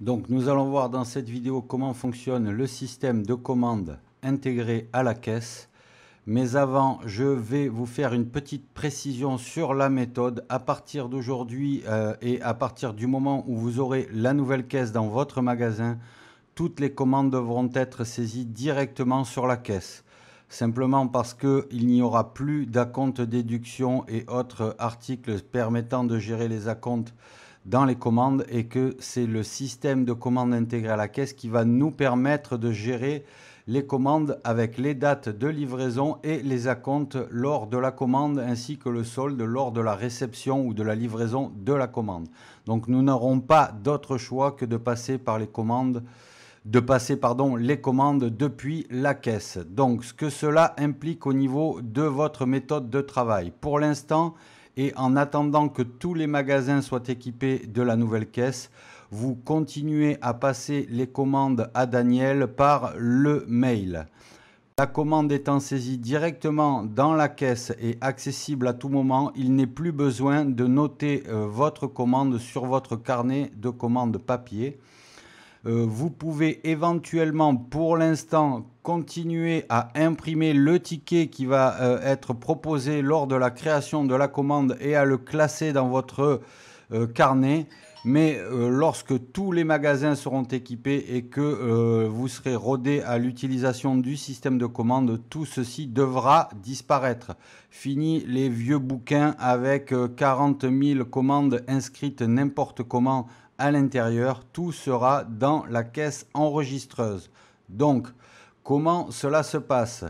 Donc nous allons voir dans cette vidéo comment fonctionne le système de commande intégré à la caisse. Mais avant, je vais vous faire une petite précision sur la méthode. À partir d'aujourd'hui et à partir du moment où vous aurez la nouvelle caisse dans votre magasin, toutes les commandes devront être saisies directement sur la caisse. Simplement parce qu'il n'y aura plus d'acompte déduction et autres articles permettant de gérer les acomptes dans les commandes et que c'est le système de commande intégré à la caisse qui va nous permettre de gérer les commandes avec les dates de livraison et les acomptes lors de la commande ainsi que le solde lors de la réception ou de la livraison de la commande. Donc nous n'aurons pas d'autre choix que de passer par les commandes, les commandes depuis la caisse. Donc ce que cela implique au niveau de votre méthode de travail. Pour l'instant, et en attendant que tous les magasins soient équipés de la nouvelle caisse, vous continuez à passer les commandes à Daniel par le mail. La commande étant saisie directement dans la caisse et accessible à tout moment, il n'est plus besoin de noter votre commande sur votre carnet de commande papier. Vous pouvez éventuellement, pour l'instant, continuer à imprimer le ticket qui va être proposé lors de la création de la commande et à le classer dans votre carnet. Mais lorsque tous les magasins seront équipés et que vous serez rodé à l'utilisation du système de commande, tout ceci devra disparaître. Fini les vieux bouquins avec 40 000 commandes inscrites n'importe comment à l'intérieur, tout sera dans la caisse enregistreuse. Donc, comment cela se passe?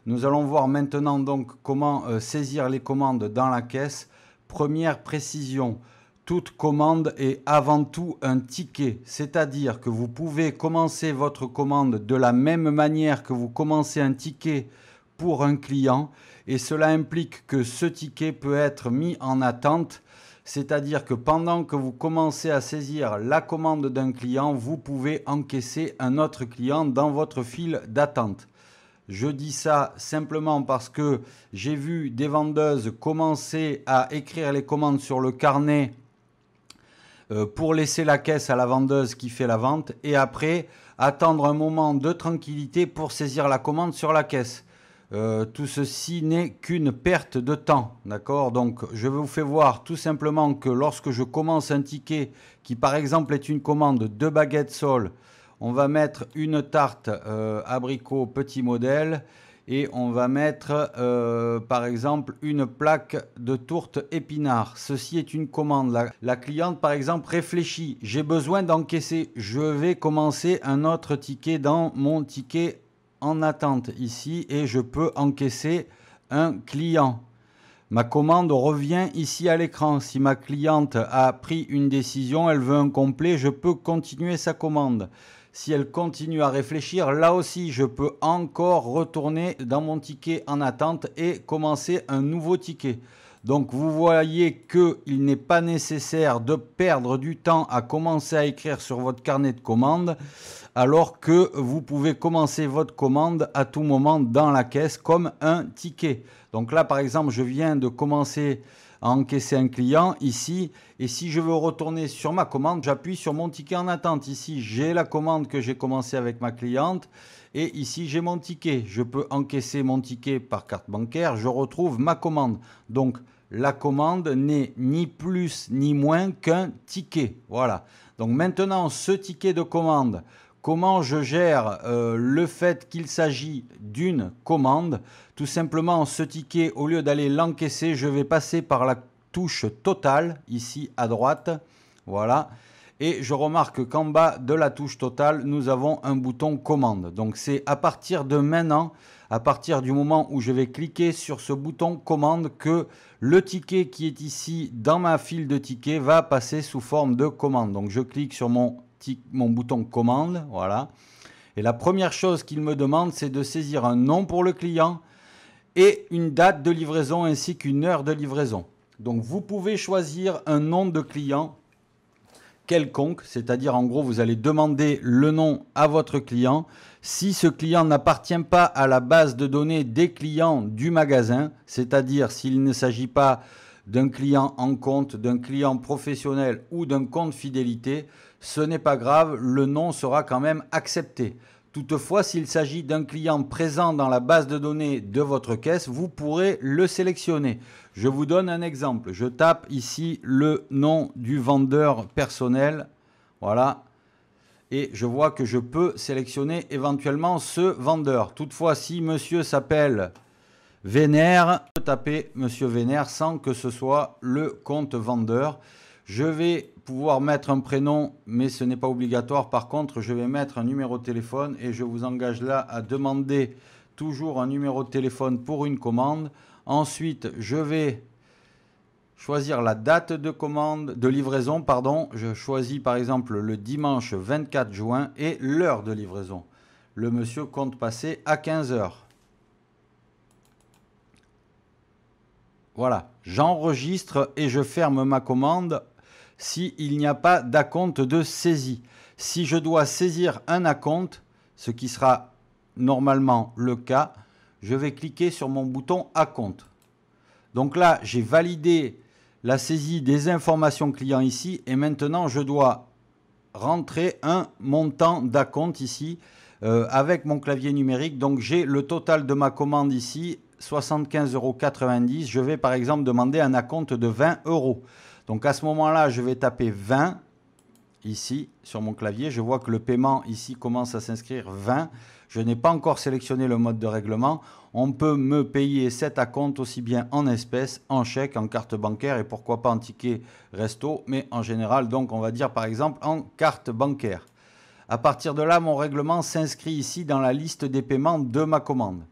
Nous allons voir maintenant donc comment saisir les commandes dans la caisse. Première précision, toute commande est avant tout un ticket, c'est-à-dire que vous pouvez commencer votre commande de la même manière que vous commencez un ticket pour un client et cela implique que ce ticket peut être mis en attente. C'est-à-dire que pendant que vous commencez à saisir la commande d'un client, vous pouvez encaisser un autre client dans votre file d'attente. Je dis ça simplement parce que j'ai vu des vendeuses commencer à écrire les commandes sur le carnet pour laisser la caisse à la vendeuse qui fait la vente et après attendre un moment de tranquillité pour saisir la commande sur la caisse. Tout ceci n'est qu'une perte de temps, d'accord? Donc je vous fais voir tout simplement que lorsque je commence un ticket qui par exemple est une commande de baguettes Sol, on va mettre une tarte abricot petit modèle et on va mettre par exemple une plaque de tourte épinard. Ceci est une commande. La cliente par exemple réfléchit, j'ai besoin d'encaisser, je vais commencer un autre ticket dans mon ticket en attente ici et je peux encaisser un client. Ma commande revient ici à l'écran. Si ma cliente a pris une décision, elle veut un complet, je peux continuer sa commande. Si elle continue à réfléchir, là aussi, je peux encore retourner dans mon ticket en attente et commencer un nouveau ticket. Donc vous voyez qu'il n'est pas nécessaire de perdre du temps à commencer à écrire sur votre carnet de commandes alors que vous pouvez commencer votre commande à tout moment dans la caisse comme un ticket. Donc là par exemple je viens de commencer à encaisser un client ici et si je veux retourner sur ma commande, j'appuie sur mon ticket en attente. Ici j'ai la commande que j'ai commencé avec ma cliente et ici j'ai mon ticket. Je peux encaisser mon ticket par carte bancaire, je retrouve ma commande. Donc la commande n'est ni plus ni moins qu'un ticket. Voilà. Donc maintenant, ce ticket de commande, comment je gère le fait qu'il s'agit d'une commande? Tout simplement, ce ticket, au lieu d'aller l'encaisser, je vais passer par la touche totale, ici à droite. Voilà. Et je remarque qu'en bas de la touche totale, nous avons un bouton commande. Donc c'est à partir de maintenant, à partir du moment où je vais cliquer sur ce bouton commande que le ticket qui est ici dans ma file de tickets va passer sous forme de commande. Donc je clique sur mon bouton commande, voilà. Et la première chose qu'il me demande, c'est de saisir un nom pour le client et une date de livraison ainsi qu'une heure de livraison. Donc vous pouvez choisir un nom de client quelconque, c'est-à-dire en gros vous allez demander le nom à votre client. Si ce client n'appartient pas à la base de données des clients du magasin, c'est-à-dire s'il ne s'agit pas d'un client en compte, d'un client professionnel ou d'un compte fidélité, ce n'est pas grave, le nom sera quand même accepté. Toutefois, s'il s'agit d'un client présent dans la base de données de votre caisse, vous pourrez le sélectionner. Je vous donne un exemple. Je tape ici le nom du vendeur personnel. Voilà. Et je vois que je peux sélectionner éventuellement ce vendeur. Toutefois, si monsieur s'appelle Vénère, je peux taper monsieur Vénère sans que ce soit le compte vendeur. Je vais pouvoir mettre un prénom, mais ce n'est pas obligatoire. Par contre, je vais mettre un numéro de téléphone et je vous engage là à demander toujours un numéro de téléphone pour une commande. Ensuite, je vais choisir la date de commande, de livraison, pardon. Je choisis par exemple le dimanche 24 juin et l'heure de livraison. Le monsieur compte passer à 15 heures. Voilà, j'enregistre et je ferme ma commande s'il n'y a pas d'acompte de saisie. Si je dois saisir un acompte, ce qui sera normalement le cas, je vais cliquer sur mon bouton acompte. Donc là, j'ai validé la saisie des informations clients ici et maintenant je dois rentrer un montant d'acompte ici avec mon clavier numérique. Donc j'ai le total de ma commande ici, 75,90 €. Je vais par exemple demander un acompte de 20 €. Donc à ce moment-là, je vais taper 20 ici sur mon clavier. Je vois que le paiement ici commence à s'inscrire 20. Je n'ai pas encore sélectionné le mode de règlement. On peut me payer cet acompte aussi bien en espèces, en chèque, en carte bancaire et pourquoi pas en ticket resto, mais en général, donc on va dire par exemple en carte bancaire. À partir de là, mon règlement s'inscrit ici dans la liste des paiements de ma commande,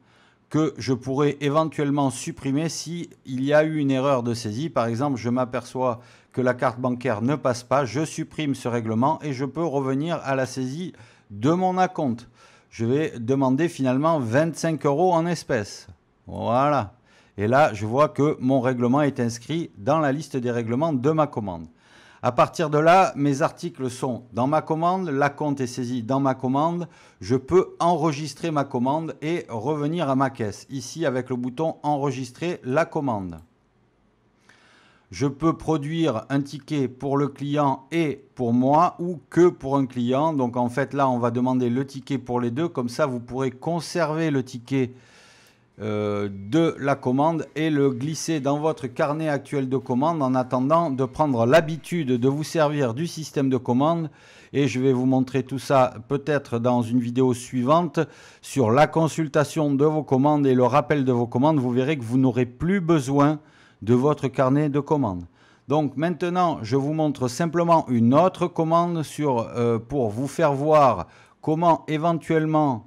que je pourrais éventuellement supprimer s'il y a eu une erreur de saisie. Par exemple, je m'aperçois que la carte bancaire ne passe pas, je supprime ce règlement et je peux revenir à la saisie de mon acompte. Je vais demander finalement 25 € en espèces. Voilà. Et là, je vois que mon règlement est inscrit dans la liste des règlements de ma commande. À partir de là, mes articles sont dans ma commande, l'acompte est saisi dans ma commande. Je peux enregistrer ma commande et revenir à ma caisse. Ici, avec le bouton enregistrer la commande. Je peux produire un ticket pour le client et pour moi ou que pour un client. Donc en fait, là, on va demander le ticket pour les deux. Comme ça, vous pourrez conserver le ticket de la commande et le glisser dans votre carnet actuel de commande en attendant de prendre l'habitude de vous servir du système de commande. Et je vais vous montrer tout ça peut-être dans une vidéo suivante sur la consultation de vos commandes et le rappel de vos commandes. Vous verrez que vous n'aurez plus besoin de votre carnet de commande. Donc maintenant, je vous montre simplement une autre commande pour vous faire voir comment éventuellement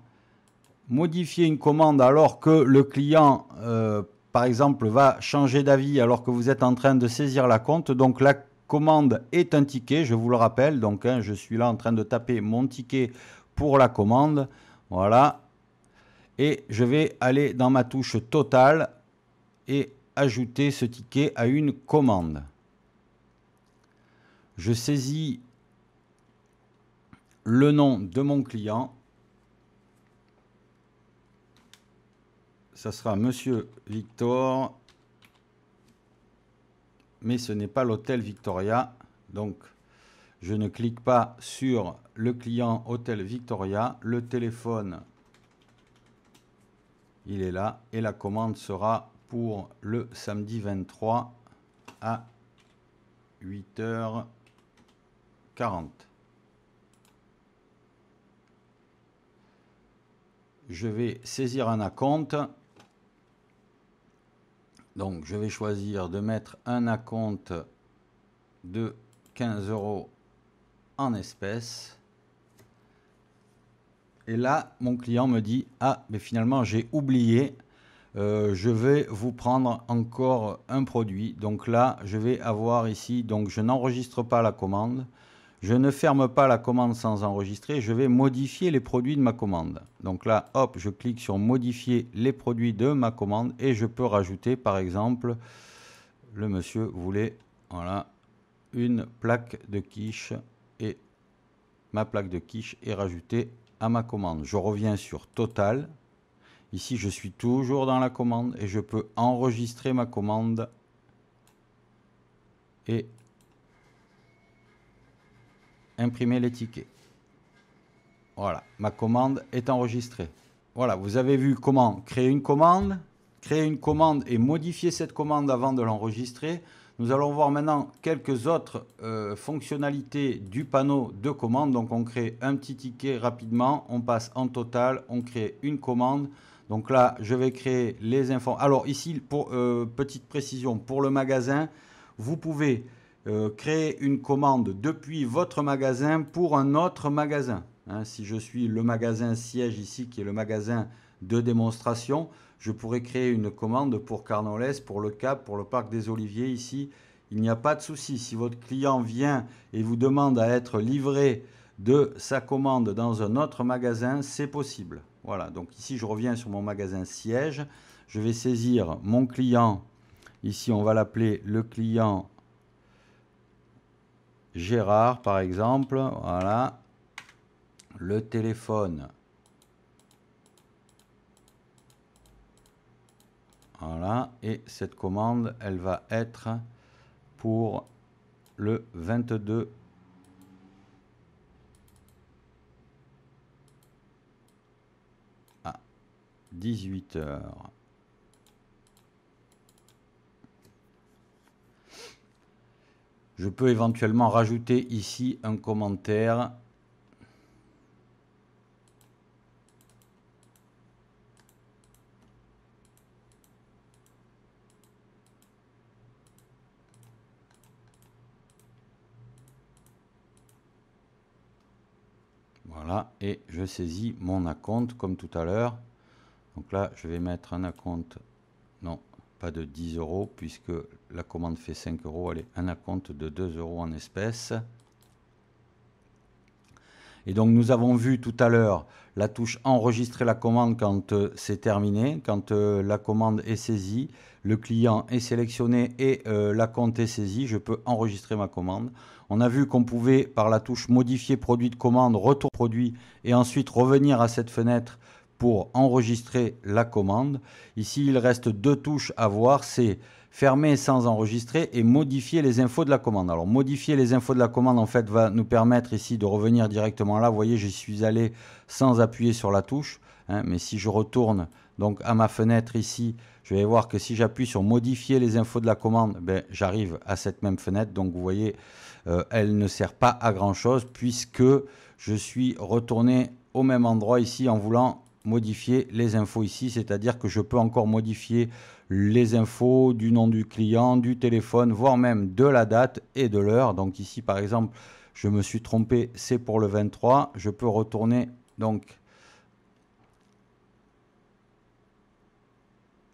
modifier une commande alors que le client, par exemple, va changer d'avis alors que vous êtes en train de saisir l'acompte. Donc la commande est un ticket, je vous le rappelle. Donc je suis là en train de taper mon ticket pour la commande. Voilà. Et je vais aller dans ma touche totale et ajouter ce ticket à une commande. Je saisis le nom de mon client. Ça sera Monsieur Victor, mais ce n'est pas l'hôtel Victoria. Donc, je ne clique pas sur le client hôtel Victoria. Le téléphone, il est là. Et la commande sera pour le samedi 23 à 8h40. Je vais saisir un acompte. Donc, je vais choisir de mettre un acompte de 15 € en espèces. Et là, mon client me dit « Ah, mais finalement, j'ai oublié. Je vais vous prendre encore un produit. » Donc là, je vais avoir ici, donc je n'enregistre pas la commande. Je ne ferme pas la commande sans enregistrer. Je vais modifier les produits de ma commande. Donc là, hop, je clique sur modifier les produits de ma commande et je peux rajouter, par exemple, le monsieur voulait, voilà, une plaque de quiche et ma plaque de quiche est rajoutée à ma commande. Je reviens sur Total. Ici, je suis toujours dans la commande et je peux enregistrer ma commande et imprimer les tickets. Voilà, ma commande est enregistrée. Voilà, vous avez vu comment créer une commande et modifier cette commande avant de l'enregistrer. Nous allons voir maintenant quelques autres fonctionnalités du panneau de commande. Donc on crée un petit ticket rapidement, on passe en total, on crée une commande. Donc là, je vais créer les infos. Alors ici, pour petite précision, pour le magasin, vous pouvez créer une commande depuis votre magasin pour un autre magasin. Hein, si je suis le magasin siège ici, qui est le magasin de démonstration, je pourrais créer une commande pour Carnolès, pour le Cap, pour le Parc des Oliviers ici. Il n'y a pas de souci. Si votre client vient et vous demande à être livré de sa commande dans un autre magasin, c'est possible. Voilà, donc ici je reviens sur mon magasin siège. Je vais saisir mon client. Ici on va l'appeler le client Gérard par exemple. Voilà. Le téléphone. Voilà. Et cette commande, elle va être pour le 22 à 18 h. Je peux éventuellement rajouter ici un commentaire. Voilà, et je saisis mon acompte comme tout à l'heure. Donc là, je vais mettre un acompte, non, pas de 10 € puisque la commande fait 5 €. Allez, un acompte de 2 € en espèces. Et donc nous avons vu tout à l'heure la touche enregistrer la commande quand c'est terminé, quand la commande est saisie, le client est sélectionné et l'acompte est saisi, je peux enregistrer ma commande. On a vu qu'on pouvait par la touche modifier produit de commande, retour produit et ensuite revenir à cette fenêtre pour enregistrer la commande. Ici il reste deux touches à voir, c'est fermer sans enregistrer et modifier les infos de la commande. Alors modifier les infos de la commande en fait va nous permettre ici de revenir directement là. Vous voyez, j'y suis allé sans appuyer sur la touche, hein, mais si je retourne donc à ma fenêtre ici, je vais voir que si j'appuie sur modifier les infos de la commande, ben, j'arrive à cette même fenêtre. Donc vous voyez, elle ne sert pas à grand chose puisque je suis retourné au même endroit ici en voulant modifier les infos ici, c'est-à-dire que je peux encore modifier les infos du nom du client, du téléphone, voire même de la date et de l'heure. Donc ici par exemple, je me suis trompé, c'est pour le 23. Je peux retourner donc.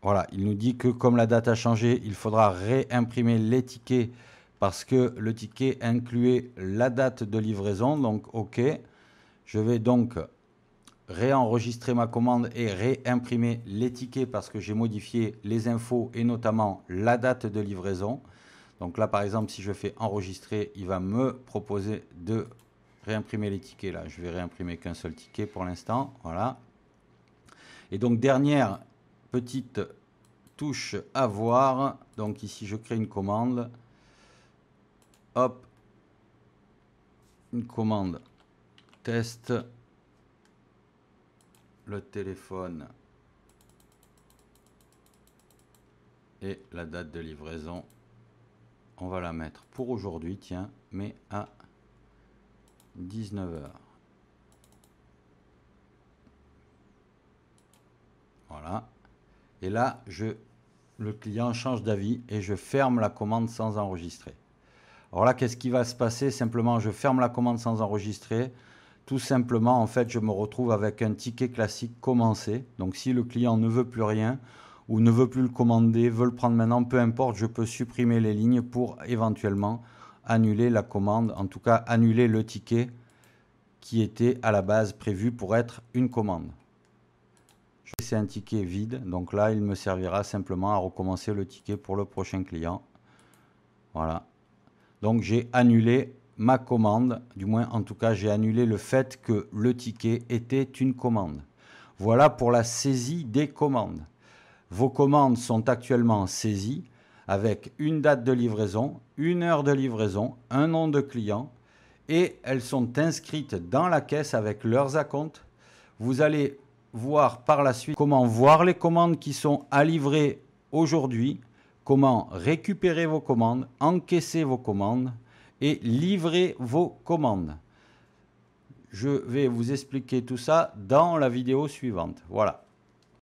Voilà, il nous dit que comme la date a changé, il faudra réimprimer les tickets parce que le ticket incluait la date de livraison. Donc OK, je vais donc réenregistrer ma commande et réimprimer les tickets parce que j'ai modifié les infos et notamment la date de livraison. Donc là par exemple si je fais enregistrer, il va me proposer de réimprimer les tickets. Là je vais réimprimer qu'un seul ticket pour l'instant. Voilà. Et donc dernière petite touche à voir. Donc ici je crée une commande. Hop. Une commande test. Le téléphone et la date de livraison, on va la mettre pour aujourd'hui, tiens, mais à 19 h. Voilà. Et là, le client change d'avis et je ferme la commande sans enregistrer. Alors là, qu'est-ce qui va se passer? Simplement, je ferme la commande sans enregistrer. Tout simplement, en fait, je me retrouve avec un ticket classique commencé. Donc, si le client ne veut plus rien ou ne veut plus le commander, veut le prendre maintenant, peu importe, je peux supprimer les lignes pour éventuellement annuler la commande, en tout cas annuler le ticket qui était à la base prévu pour être une commande. C'est un ticket vide, donc là, il me servira simplement à recommencer le ticket pour le prochain client. Voilà. Donc, j'ai annulé ma commande, du moins en tout cas j'ai annulé le fait que le ticket était une commande. Voilà pour la saisie des commandes. Vos commandes sont actuellement saisies. avec une date de livraison, une heure de livraison, un nom de client, et elles sont inscrites dans la caisse avec leurs acomptes. Vous allez voir par la suite comment voir les commandes qui sont à livrer aujourd'hui, comment récupérer vos commandes, encaisser vos commandes et livrer vos commandes. Je vais vous expliquer tout ça dans la vidéo suivante. Voilà.